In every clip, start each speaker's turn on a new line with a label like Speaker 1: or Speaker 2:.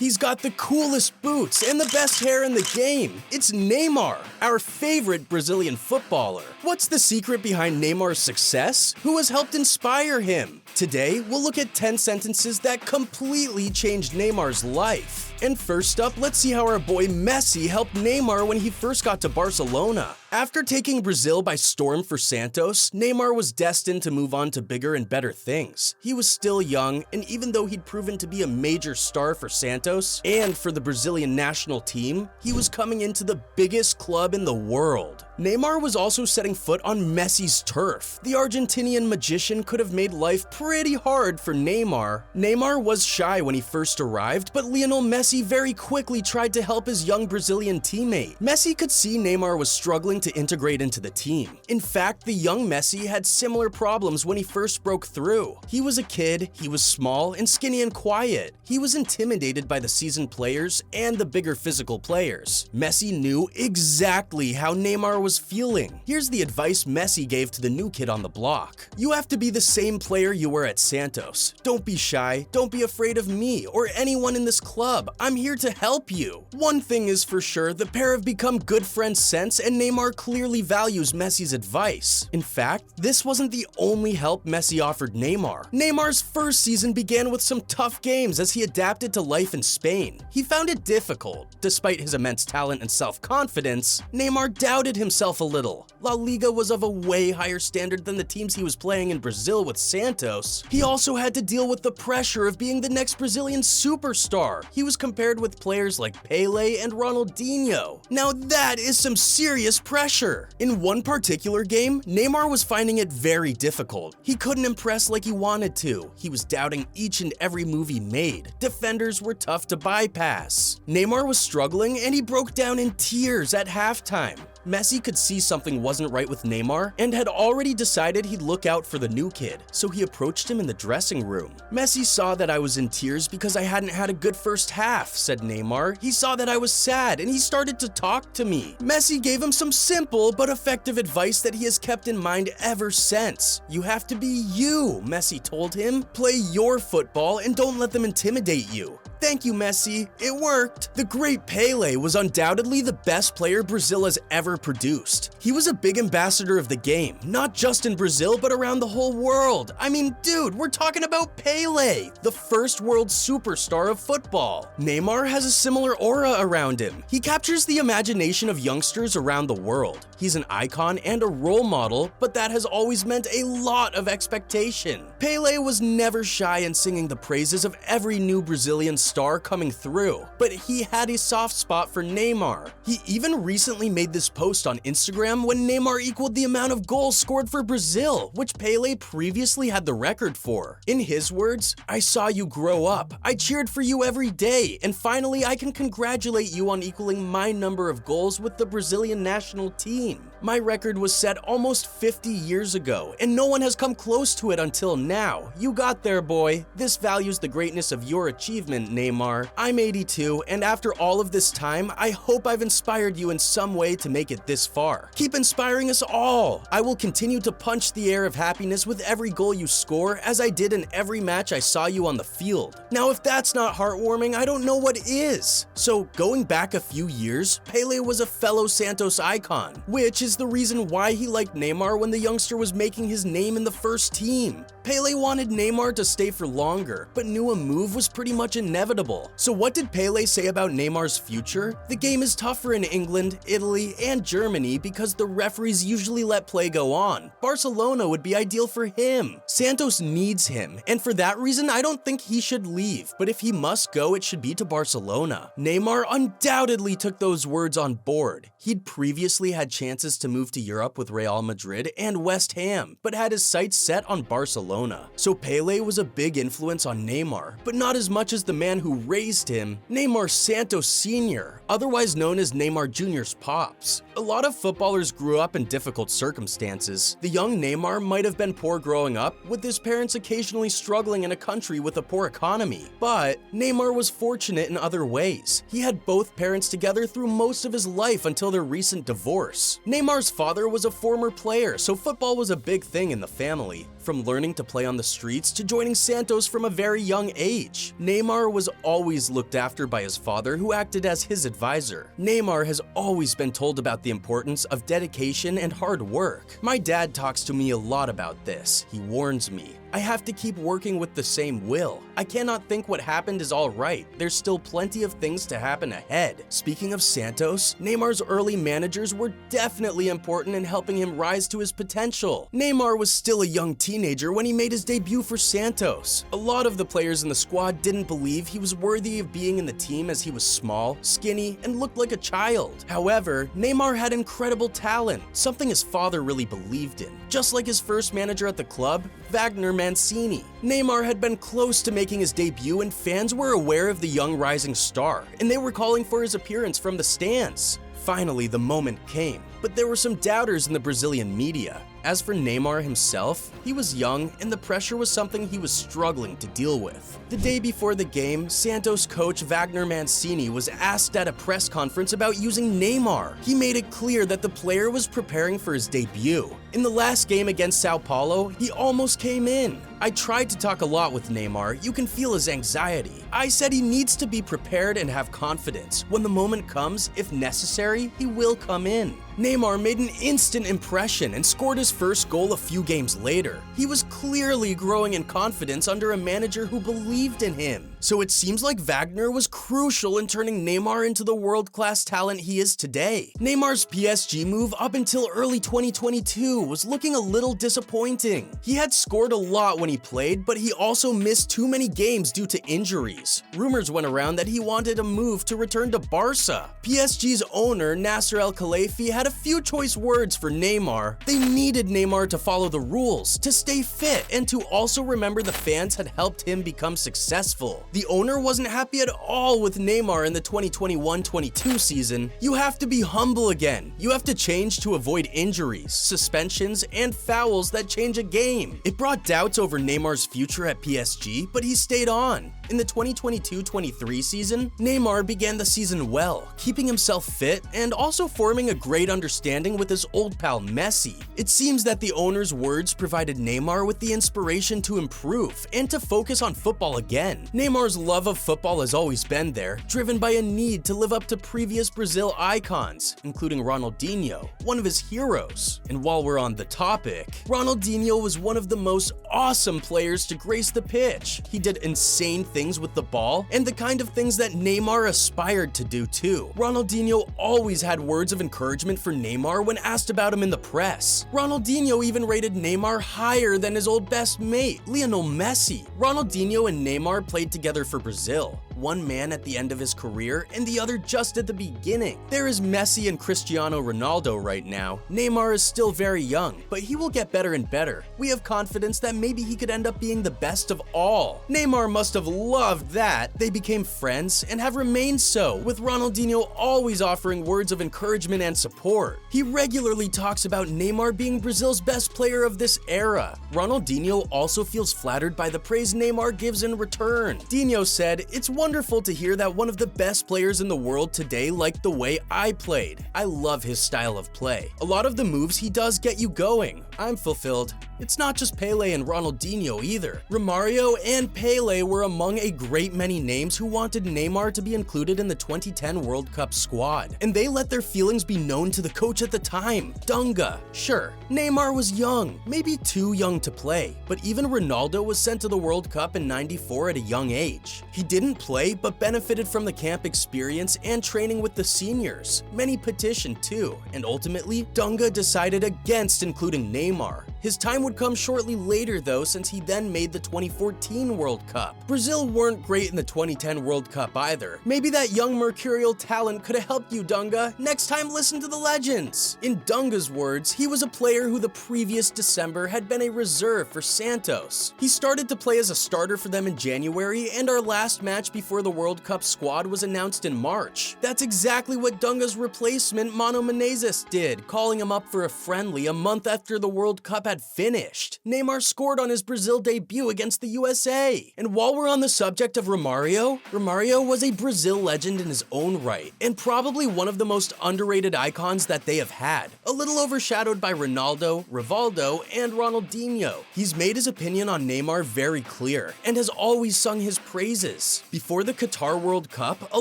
Speaker 1: He's got the coolest boots and the best hair in the game. It's Neymar, our favorite Brazilian footballer. What's the secret behind Neymar's success? Who has helped inspire him? Today, we'll look at 10 sentences that completely changed Neymar's life. And first up, let's see how our boy Messi helped Neymar when he first got to Barcelona. After taking Brazil by storm for Santos, Neymar was destined to move on to bigger and better things. He was still young, and even though he'd proven to be a major star for Santos and for the Brazilian national team, he was coming into the biggest club in the world. Neymar was also setting foot on Messi's turf. The Argentinian magician could have made life pretty hard for Neymar. Neymar was shy when he first arrived, but Lionel Messi very quickly tried to help his young Brazilian teammate. Messi could see Neymar was struggling to integrate into the team. In fact, the young Messi had similar problems when he first broke through. He was a kid, he was small and skinny and quiet. He was intimidated by the seasoned players and the bigger physical players. Messi knew exactly how Neymar was feeling. Here's the advice Messi gave to the new kid on the block. You have to be the same player you were at Santos. Don't be shy, don't be afraid of me or anyone in this club. I'm here to help you. One thing is for sure, the pair have become good friends since, and Neymar clearly values Messi's advice. In fact, this wasn't the only help Messi offered Neymar. Neymar's first season began with some tough games as he adapted to life in Spain. He found it difficult. Despite his immense talent and self-confidence, Neymar doubted himself a little. La Liga was of a way higher standard than the teams he was playing in Brazil with Santos. He also had to deal with the pressure of being the next Brazilian superstar. He was compared with players like Pele and Ronaldinho. Now that is some serious pressure. In one particular game, Neymar was finding it very difficult. He couldn't impress like he wanted to. He was doubting each and every move he made. Defenders were tough to bypass. Neymar was struggling and he broke down in tears at halftime. Messi could see something wasn't right with Neymar and had already decided he'd look out for the new kid, so he approached him in the dressing room. Messi saw that I was in tears because I hadn't had a good first half, said Neymar. He saw that I was sad and he started to talk to me. Messi gave him some simple but effective advice that he has kept in mind ever since. You have to be you, Messi told him. Play your football and don't let them intimidate you. Thank you, Messi. It worked. The great Pele was undoubtedly the best player Brazil has ever produced. He was a big ambassador of the game, not just in Brazil, but around the whole world. I mean, dude, we're talking about Pele, the first world superstar of football. Neymar has a similar aura around him. He captures the imagination of youngsters around the world. He's an icon and a role model, but that has always meant a lot of expectation. Pele was never shy in singing the praises of every new Brazilian star coming through, but he had a soft spot for Neymar. He even recently made this post on Instagram when Neymar equaled the amount of goals scored for Brazil, which Pele previously had the record for. In his words, "I saw you grow up. I cheered for you every day, and finally I can congratulate you on equaling my number of goals with the Brazilian national team. My record was set almost 50 years ago, and no one has come close to it until now. You got there, boy. This values the greatness of your achievement, Neymar. I'm 82, and after all of this time, I hope I've inspired you in some way to make it this far. Keep inspiring us all. I will continue to punch the air of happiness with every goal you score, as I did in every match I saw you on the field." Now, if that's not heartwarming, I don't know what is. So, going back a few years, Pele was a fellow Santos icon, which is the reason why he liked Neymar when the youngster was making his name in the first team. Pele wanted Neymar to stay for longer, but knew a move was pretty much inevitable. So what did Pele say about Neymar's future? The game is tougher in England, Italy, and Germany because the referees usually let play go on. Barcelona would be ideal for him. Santos needs him, and for that reason, I don't think he should leave. But if he must go, it should be to Barcelona. Neymar undoubtedly took those words on board. He'd previously had chances to move to Europe with Real Madrid and West Ham, but had his sights set on Barcelona. So Pele was a big influence on Neymar, but not as much as the man who raised him, Neymar Santos Sr., otherwise known as Neymar Jr.'s pops. A lot of footballers grew up in difficult circumstances. The young Neymar might have been poor growing up, with his parents occasionally struggling in a country with a poor economy. But Neymar was fortunate in other ways. He had both parents together through most of his life until their recent divorce. Neymar's father was a former player, so football was a big thing in the family. from learning to play on the streets to joining Santos from a very young age. Neymar was always looked after by his father, who acted as his advisor. Neymar has always been told about the importance of dedication and hard work. My dad talks to me a lot about this. He warns me, I have to keep working with the same will. I cannot think what happened is all right. There's still plenty of things to happen ahead. Speaking of Santos, Neymar's early managers were definitely important in helping him rise to his potential. Neymar was still a young teenager when he made his debut for Santos. A lot of the players in the squad didn't believe he was worthy of being in the team as he was small, skinny, and looked like a child. However, Neymar had incredible talent, something his father really believed in. Just like his first manager at the club, Wagner Mancini. Neymar had been close to making his debut, and fans were aware of the young rising star, and they were calling for his appearance from the stands. Finally, the moment came, but there were some doubters in the Brazilian media. As for Neymar himself, he was young and the pressure was something he was struggling to deal with. The day before the game, Santos coach Wagner Mancini was asked at a press conference about using Neymar. He made it clear that the player was preparing for his debut. In the last game against Sao Paulo, he almost came in. I tried to talk a lot with Neymar. You can feel his anxiety. I said he needs to be prepared and have confidence. When the moment comes, if necessary, he will come in. Neymar made an instant impression and scored his first goal a few games later. He was clearly growing in confidence under a manager who believed in him. So it seems like Wagner was crucial in turning Neymar into the world-class talent he is today. Neymar's PSG move up until early 2022 was looking a little disappointing. He had scored a lot when he played, but he also missed too many games due to injuries. Rumors went around that he wanted a move to return to Barca. PSG's owner, Nasser Al Khelaifi, had a few choice words for Neymar. They needed Neymar to follow the rules, to stay fit, and to also remember the fans had helped him become successful. The owner wasn't happy at all with Neymar in the 2021-22 season. You have to be humble again. You have to change to avoid injuries, suspensions, and fouls that change a game. It brought doubts over Neymar's future at PSG, but he stayed on. In the 2022-23 season, Neymar began the season well, keeping himself fit and also forming a great understanding with his old pal Messi. It seems that the owner's words provided Neymar with the inspiration to improve and to focus on football again. Neymar's love of football has always been there, driven by a need to live up to previous Brazil icons, including Ronaldinho, one of his heroes. And while we're on the topic, Ronaldinho was one of the most awesome players to grace the pitch. He did insane things with the ball, and the kind of things that Neymar aspired to do too. Ronaldinho always had words of encouragement for Neymar when asked about him in the press. Ronaldinho even rated Neymar higher than his old best mate, Lionel Messi. Ronaldinho and Neymar played together for Brazil, one man at the end of his career and the other just at the beginning. There is Messi and Cristiano Ronaldo right now. Neymar is still very young, but he will get better and better. We have confidence that maybe he could end up being the best of all. Neymar must have loved that. They became friends and have remained so, with Ronaldinho always offering words of encouragement and support. He regularly talks about Neymar being Brazil's best player of this era. Ronaldinho also feels flattered by the praise Neymar gives in return. Dinho said, "It's wonderful to hear that one of the best players in the world today liked the way I played. I love his style of play. A lot of the moves he does get you going. I'm fulfilled." It's not just Pele and Ronaldinho either. Romario and Pele were among a great many names who wanted Neymar to be included in the 2010 World Cup squad, and they let their feelings be known to the coach at the time, Dunga. Sure, Neymar was young, maybe too young to play, but even Ronaldo was sent to the World Cup in '94 at a young age. He didn't play, but benefited from the camp experience and training with the seniors. Many petitioned too, and ultimately, Dunga decided against including Neymar. His time would come shortly later though, since he then made the 2014 World Cup. Brazil weren't great in the 2010 World Cup either. Maybe that young mercurial talent could have helped you, Dunga. Next time, listen to the legends. In Dunga's words, he was a player who the previous December had been a reserve for Santos. He started to play as a starter for them in January, and our last match before the World Cup squad was announced in March. That's exactly what Dunga's replacement, Mano Menezes, did, calling him up for a friendly a month after the World Cup had had finished. Neymar scored on his Brazil debut against the USA. And while we're on the subject of Romario, Romario was a Brazil legend in his own right, and probably one of the most underrated icons that they have had, a little overshadowed by Ronaldo, Rivaldo, and Ronaldinho. He's made his opinion on Neymar very clear, and has always sung his praises. Before the Qatar World Cup, a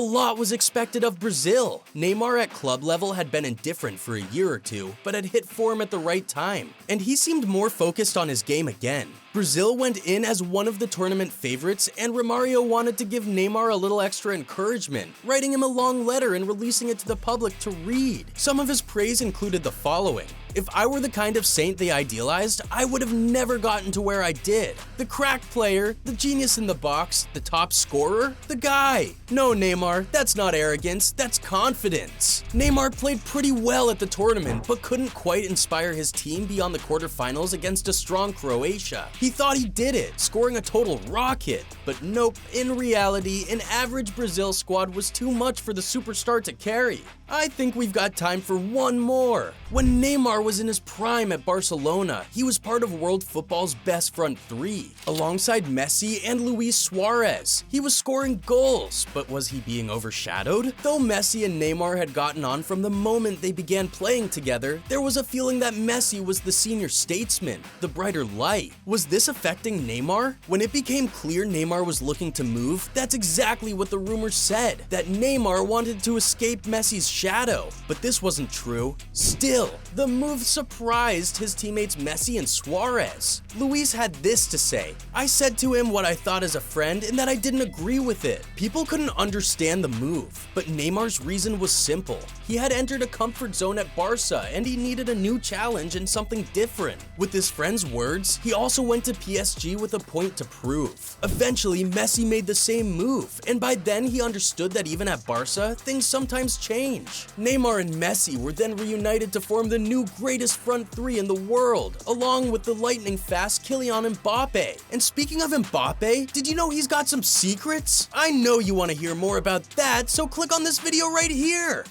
Speaker 1: lot was expected of Brazil. Neymar at club level had been indifferent for a year or two, but had hit form at the right time, and he seemed more focused on his game again. Brazil went in as one of the tournament favorites, and Romario wanted to give Neymar a little extra encouragement, writing him a long letter and releasing it to the public to read. Some of his praise included the following: "If I were the kind of saint they idealized, I would have never gotten to where I did. The crack player, the genius in the box, the top scorer, the guy. No, Neymar, that's not arrogance, that's confidence." Neymar played pretty well at the tournament, but couldn't quite inspire his team beyond the quarterfinals against a strong Croatia. He thought he did it, scoring a total rocket. But nope, in reality, an average Brazil squad was too much for the superstar to carry. I think we've got time for one more. When Neymar was in his prime at Barcelona, he was part of world football's best front three, alongside Messi and Luis Suarez. He was scoring goals, but was he being overshadowed? Though Messi and Neymar had gotten on from the moment they began playing together, there was a feeling that Messi was the senior statesman, the brighter light. Was this affecting Neymar? When it became clear Neymar was looking to move, that's exactly what the rumors said, that Neymar wanted to escape Messi's shadow. But this wasn't true. Still, the move surprised his teammates Messi and Suarez. Luis had this to say: "I said to him what I thought as a friend and that I didn't agree with it. People couldn't understand the move, but Neymar's reason was simple. He had entered a comfort zone at Barca and he needed a new challenge and something different." With his friend's words, he also went to PSG with a point to prove. Eventually, Messi made the same move, and by then he understood that even at Barca, things sometimes change. Neymar and Messi were then reunited to form the new greatest front three in the world, along with the lightning-fast Kylian Mbappe. And speaking of Mbappe, did you know he's got some secrets? I know you want to hear more about that, so click on this video right here.